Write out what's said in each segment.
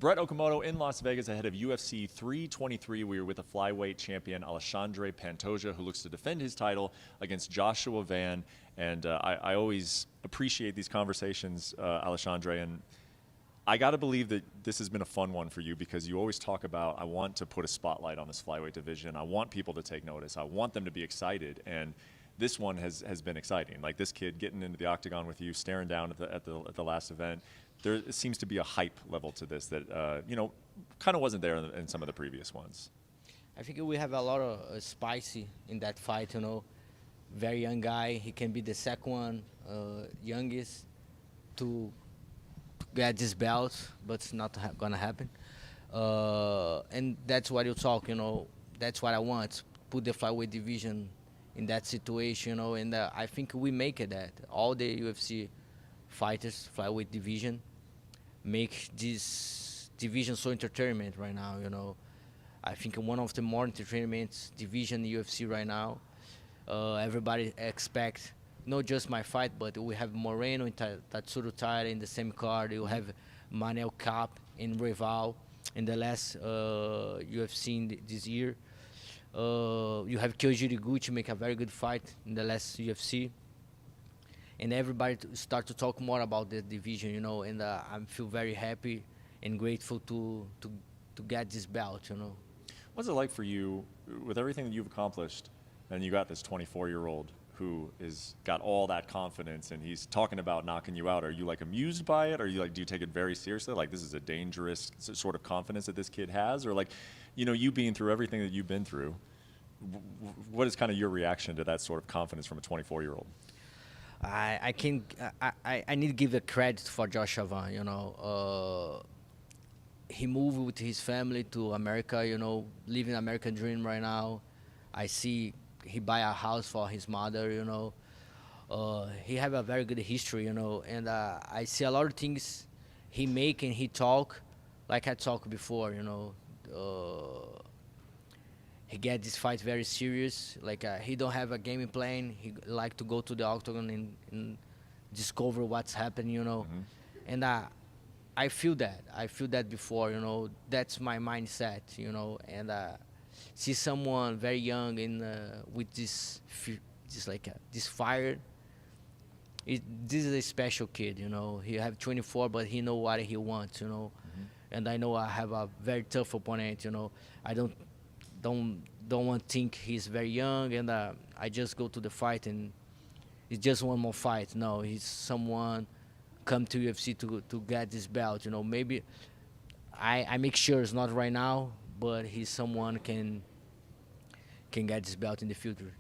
Brett Okamoto in Las Vegas ahead of UFC 323. We are with the flyweight champion Alexandre Pantoja, who looks to defend his title against Joshua Van. And I always appreciate these conversations, Alexandre, and I got to believe that this has been a fun one for you because you always talk about, I want to put a spotlight on this flyweight division. I want people to take notice. I want them to be excited. And this one has been exciting. Like this kid getting into the octagon with you, staring down at the last event. There seems to be a hype level to this that, kind of wasn't there in some of the previous ones. I think we have a lot of spicy in that fight, Very young guy. He can be the second one, youngest to get this belt, but it's not gonna happen. And that's what you talk, That's what I want. Put the flyweight division in that situation, And I think we make it that. All the UFC fighters, flyweight division, make this division so entertainment right now, I think one of the more entertainment division in UFC right now. Everybody expects not just my fight, but we have Moreno and Tatsuro Taira in the same card. You have Manel Cap and Rival in the last UFC this year. You have Kyoji Gucci make a very good fight in the last UFC. And everybody start to talk more about the division, and I feel very happy and grateful to get this belt, What's it like for you with everything that you've accomplished, and you got this 24-year-old who is got all that confidence, and he's talking about knocking you out? Are you amused by it? Or do you take it very seriously? Like this is a dangerous sort of confidence that this kid has, or you being through everything that you've been through, what is kind of your reaction to that sort of confidence from a 24-year-old? I need to give a credit for Joshua Van, he moved with his family to America, living American dream right now. I see he buy a house for his mother, he have a very good history, and I see a lot of things he make and he talk like I talked before, he get this fight very serious. He don't have a game plan. He like to go to the octagon and discover what's happening, Mm-hmm. And I feel that. I feel that before, That's my mindset, And see someone very young and with this fire. This is a special kid, He have 24, but he know what he wants, Mm-hmm. And I know I have a very tough opponent, I don't want to think he's very young and I just go to the fight and it's just one more fight. No, he's someone come to UFC to get this belt. Maybe I make sure it's not right now, but he's someone can get this belt in the future.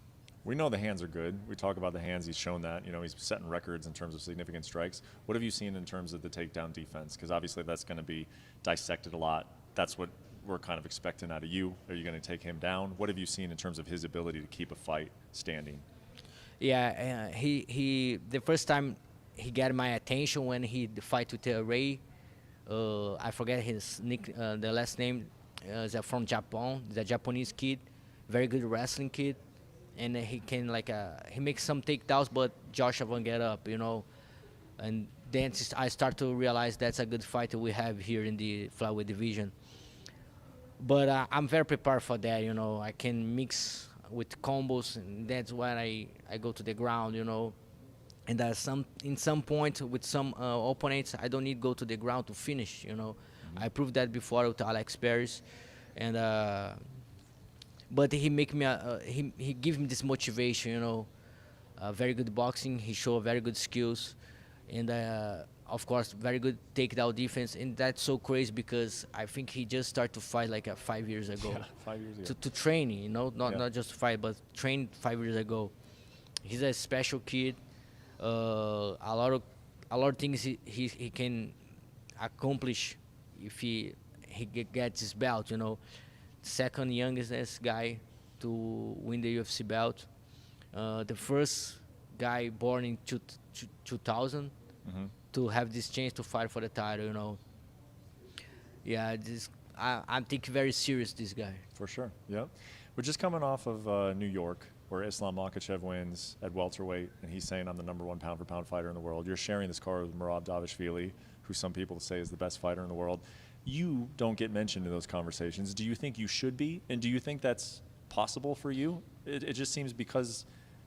We know the hands are good. We talk about the hands. He's shown that. He's setting records in terms of significant strikes. What have you seen in terms of the takedown defense? Because obviously that's going to be dissected a lot. That's what we're kind of expecting out of you. Are you going to take him down? What have you seen in terms of his ability to keep a fight standing? Yeah, he the first time he got my attention when he fight with Ray. I forget his the last name. Is from Japan. He's a Japanese kid, very good wrestling kid, and he can he makes some takedowns, but Joshua won't get up, And then I start to realize that's a good fighter we have here in the flyweight division. But I'm very prepared for that, I can mix with combos, and that's when I go to the ground, And in some point with some opponents, I don't need to go to the ground to finish, Mm-hmm. I proved that before with Alex Perez, and but he make me he give me this motivation, very good boxing. He show very good skills, and of course, very good takedown defense, and that's so crazy because I think he just started to fight 5 years ago. Yeah, 5 years ago. To train, not just fight, but train 5 years ago. He's a special kid. A lot of things he can accomplish if he gets his belt. Second youngest guy to win the UFC belt. The first guy born in 2000. Mm-hmm. To have this chance to fight for the title, Yeah, I'm taking very serious this guy. For sure, yeah. We're just coming off of New York, where Islam Makhachev wins at welterweight, and he's saying I'm the #1 pound-for-pound fighter in the world. You're sharing this card with Merab Dvalishvili, who some people say is the best fighter in the world. You don't get mentioned in those conversations. Do you think you should be? And do you think that's possible for you? It just seems because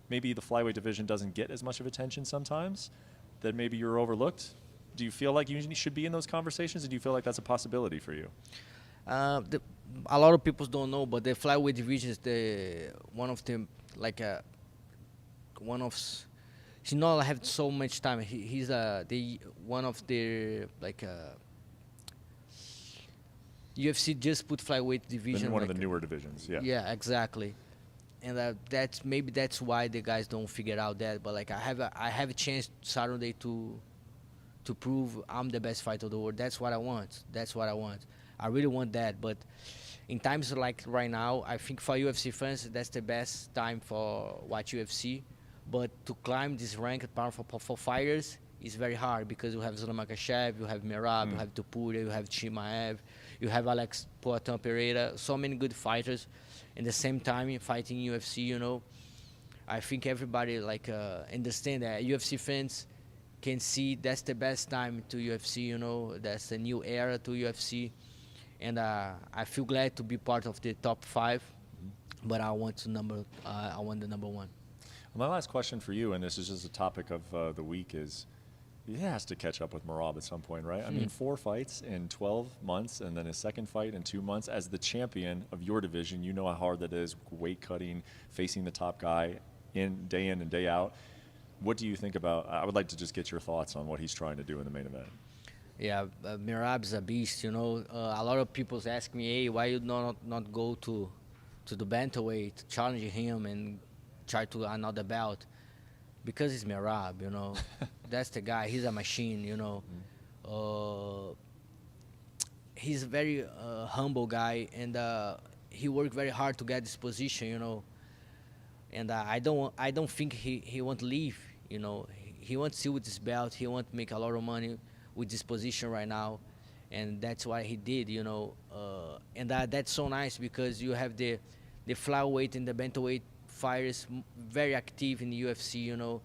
maybe the flyweight division doesn't get as much of attention sometimes that maybe you're overlooked. Do you feel like you should be in those conversations, and do you feel like that's a possibility for you? A lot of people don't know, but the flyweight division is he not have so much time. He's one of the UFC just put flyweight division. One of the newer divisions, yeah. Yeah, exactly. And that's why the guys don't figure out that. But like I have a chance Saturday to prove I'm the best fighter of the world. That's what I want. I really want that. But in times like right now, I think for UFC fans, that's the best time for watch UFC. But to climb this ranked power for fighters is very hard because you have Zoltan Makhachev, you have Merab, you have Topuria, you have Chimaev, you have Alex Poitin Pereira, so many good fighters. In the same time, fighting UFC, you know, I think everybody understand that UFC fans can see that's the best time to UFC, you know, that's a new era to UFC. And I feel glad to be part of the top 5, but I want the number 1. Well, my last question for you, and this is just a topic of the week, is he has to catch up with Merab at some point, right? I mean, 4 fights in 12 months and then a second fight in 2 months. As the champion of your division, you know how hard that is, weight cutting, facing the top guy in and day out. What do you think about, I would like to just get your thoughts on what he's trying to do in the main event. Yeah, Merab's a beast, you know. A lot of people ask me, hey, why you not go to the bantamweight, challenge him and try to another belt? Because it's Merab, you know. That's the guy. He's a machine, you know. He's a very humble guy, and he worked very hard to get this position, you know. And I don't think he won't leave, you know. He wants to with this belt. He wants to make a lot of money with this position right now, and that's what he did, you know. And that's so nice because you have the flyweight and the bantamweight fighters very active in the UFC, you know.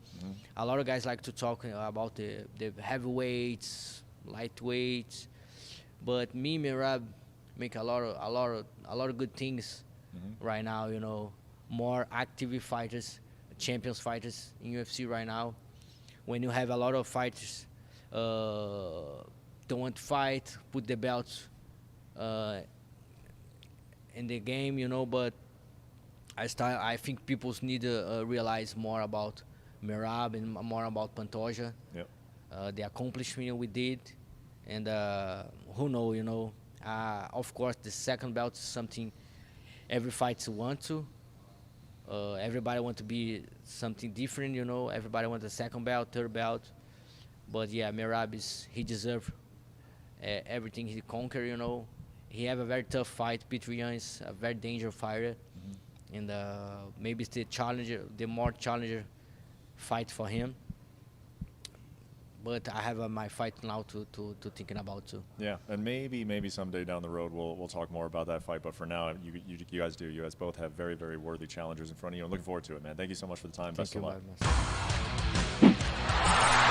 A lot of guys like to talk about the heavyweights, lightweights, but me, Merab, make a lot of good things right now, you know. More active fighters, champions fighters in UFC right now. When you have a lot of fighters don't want to fight, put the belts in the game, you know, but I think people need to realize more about Merab and more about Pantoja. Yep. The accomplishment we did, and who knows, you know. Of course, the second belt is something every fighter wants to. Everybody wants to be something different, you know. Everybody wants a second belt, third belt. But yeah, Merab he deserves everything he conquered, you know. He have a very tough fight. Peter Yan is a very dangerous fighter. And maybe it's the more challenger fight for him. But I have my fight now to thinking about too. Yeah, and maybe someday down the road we'll talk more about that fight. But for now, you guys both have very, very worthy challengers in front of you. I'm looking forward to it, man. Thank you so much for the time. Best of luck. Thank you very much.